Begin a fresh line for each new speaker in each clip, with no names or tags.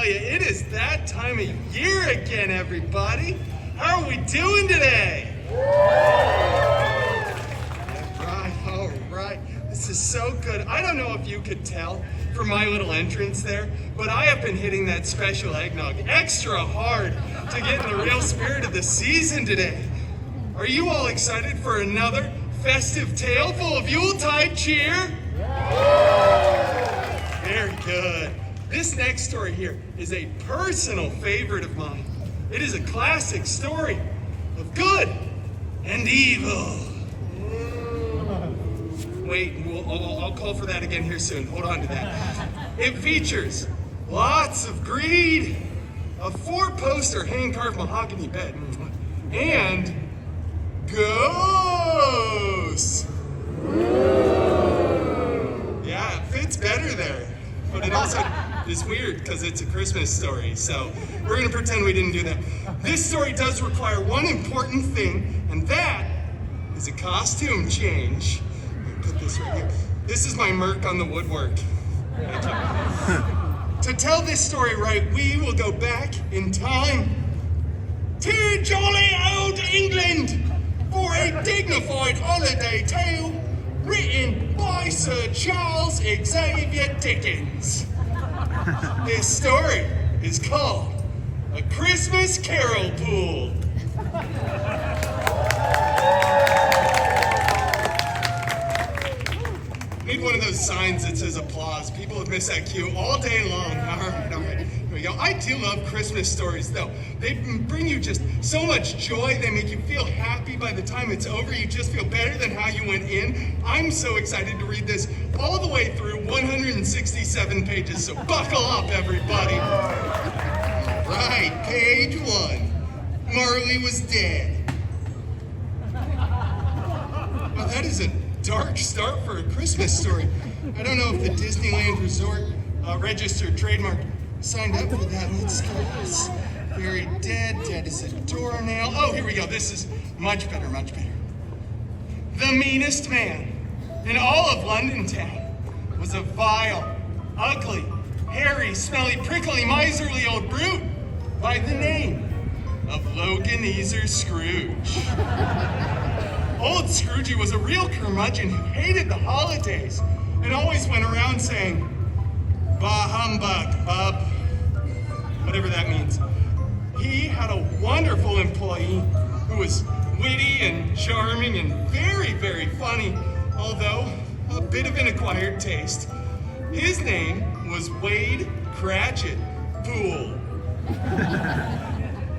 tell you, it is that time of year again, everybody. How are we doing today? All right. This is so good. I don't know if you could tell from my little entrance there, but I have been hitting that special eggnog extra hard to get in the real spirit of the season today. Are you all excited for another festive tale full of Yuletide cheer? Very good. This next story here is a personal favorite of mine. It is a classic story of good and evil. Wait, I'll call for that again here soon. Hold on to that. It features lots of greed, a 4-poster hand-carved mahogany bed, and ghosts. Yeah, it fits better there. But it also is weird because it's a Christmas story, so we're gonna pretend we didn't do that. This story does require one important thing, and that is a costume change. Put this right here. This is my Merc on the woodwork. To tell this story right, we will go back in time to jolly old England for a dignified holiday tale written by Sir Charles Xavier Dickens. This story is called A Christmas Carol Pool. Need one of those signs that says applause. People have missed that cue all day long. All right. Here we go. I do love Christmas stories, though. They bring you just so much joy. They make you feel happy by the time it's over. You just feel better than how you went in. I'm so excited to read this all the way through 167 pages, so buckle up, everybody. All right, page 1. Marley was dead. Well, that is a dark start for a Christmas story. I don't know if the Disneyland Resort registered trademark signed up for that. Let's go. It's very dead as a doornail. Oh, here we go. This is much better. The meanest man in all of London town was a vile, ugly, hairy, smelly, prickly, miserly old brute by the name of Loganezer Scrooge. Old Scroogey was a real curmudgeon who hated the holidays and always went around saying, "Bah humbug, bub," whatever that means. He had a wonderful employee who was witty and charming and very, very funny, although a bit of an acquired taste. His name was Wade Cratchit Poole.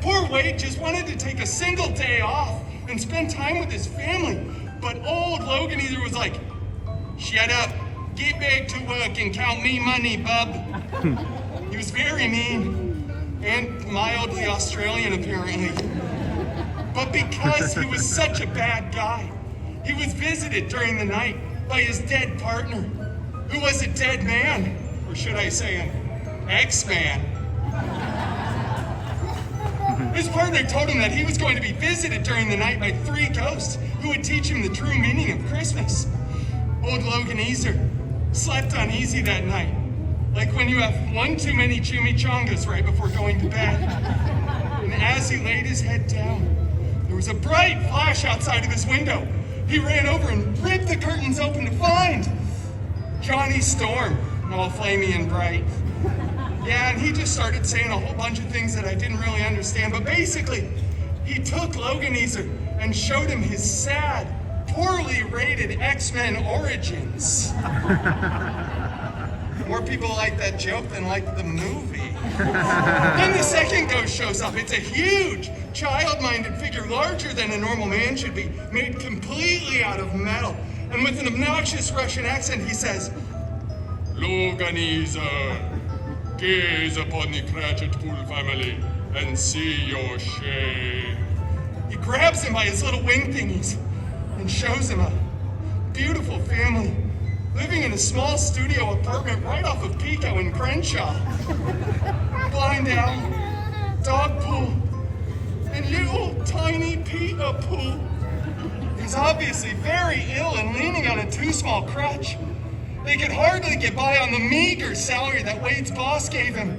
Poor Wade just wanted to take a single day off and spend time with his family. But old Loganezer was like, "Shut up, get back to work and count me money, bub." He was very mean and mildly Australian, apparently. But because he was such a bad guy, he was visited during the night by his dead partner, who was a dead man, or should I say an ex-man. His partner told him that he was going to be visited during the night by 3 ghosts who would teach him the true meaning of Christmas. Old Loganezer slept uneasy that night, like when you have one too many chimichangas right before going to bed. And as he laid his head down, there was a bright flash outside of his window. He ran over and ripped the curtains open to find Johnny Storm, all flamey and bright. Yeah, and he just started saying a whole bunch of things that I didn't really understand, but basically, he took Loganezer and showed him his sad, poorly rated X-Men origins. More people like that joke than like the movie. Then the second ghost shows up. It's a huge, child-minded figure, larger than a normal man should be, made completely out of metal. And with an obnoxious Russian accent, he says, "Loganezer, gaze upon the Cratchit Poole family and see your shame." He grabs him by his little wing thingies and shows him a beautiful family living in a small studio apartment right off of Pico in Crenshaw. Blind Al, Dog Pool, and little tiny Peter Poole. He's obviously very ill and leaning on a too small crutch. They could hardly get by on the meager salary that Wade's boss gave him.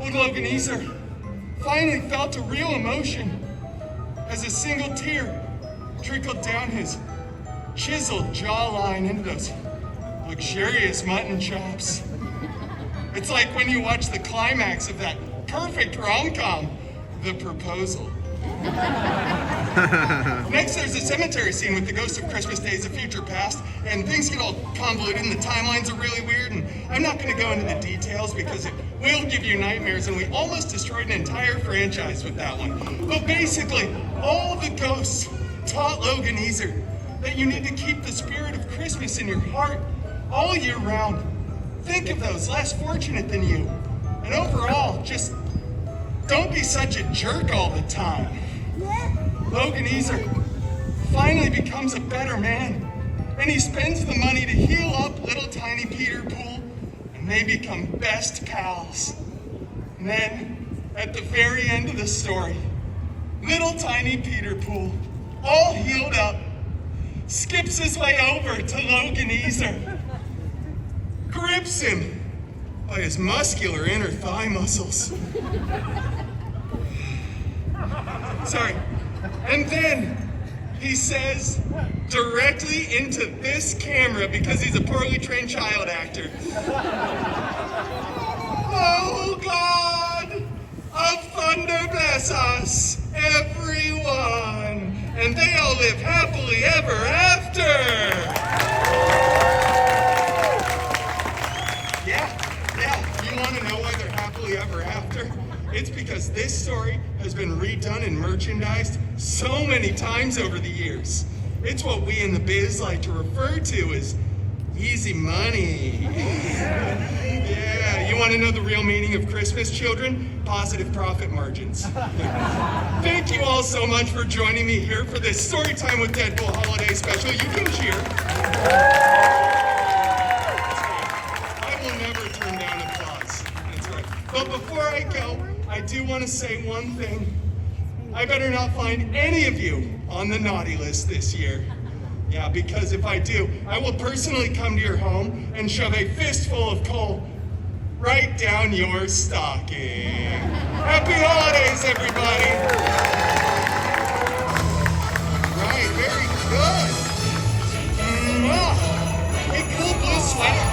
Old Loganeser finally felt a real emotion as a single tear trickled down his chiseled jawline into those luxurious mutton chops. It's like when you watch the climax of that perfect rom-com, The Proposal. Next, there's a cemetery scene with the ghosts of Christmas Days of Future Past, and things get all convoluted and the timelines are really weird, and I'm not going to go into the details because it will give you nightmares, and we almost destroyed an entire franchise with that one. But basically, all the ghosts taught Loganeser that you need to keep the spirit of Christmas in your heart all year round. Think of those less fortunate than you, and overall, just don't be such a jerk all the time. Loganeser finally becomes a better man, and he spends the money to heal up little tiny Peter Pool, and they become best pals. And then, at the very end of the story, little tiny Peter Pool, all healed up, skips his way over to Loganeser, grips him by his muscular inner thigh muscles. Sorry. And then he says directly into this camera, because he's a poorly trained child actor, "Oh God of thunder bless us, everyone, and they all live happily ever after." Yeah, you want to know why they're happily ever after? It's because this story has been redone and merchandised so many times over the years. It's what we in the biz like to refer to as easy money. Yeah, you want to know the real meaning of Christmas, children? Positive profit margins. Thank you all so much for joining me here for this Storytime with Deadpool holiday special. You can cheer. I will never turn down applause. That's right. But before I go, I do want to say one thing. I better not find any of you on the naughty list this year. Yeah, because if I do, I will personally come to your home and shove a fistful of coal right down your stocking. Happy holidays, everybody! Right, very good. Hey, cool blue sweater.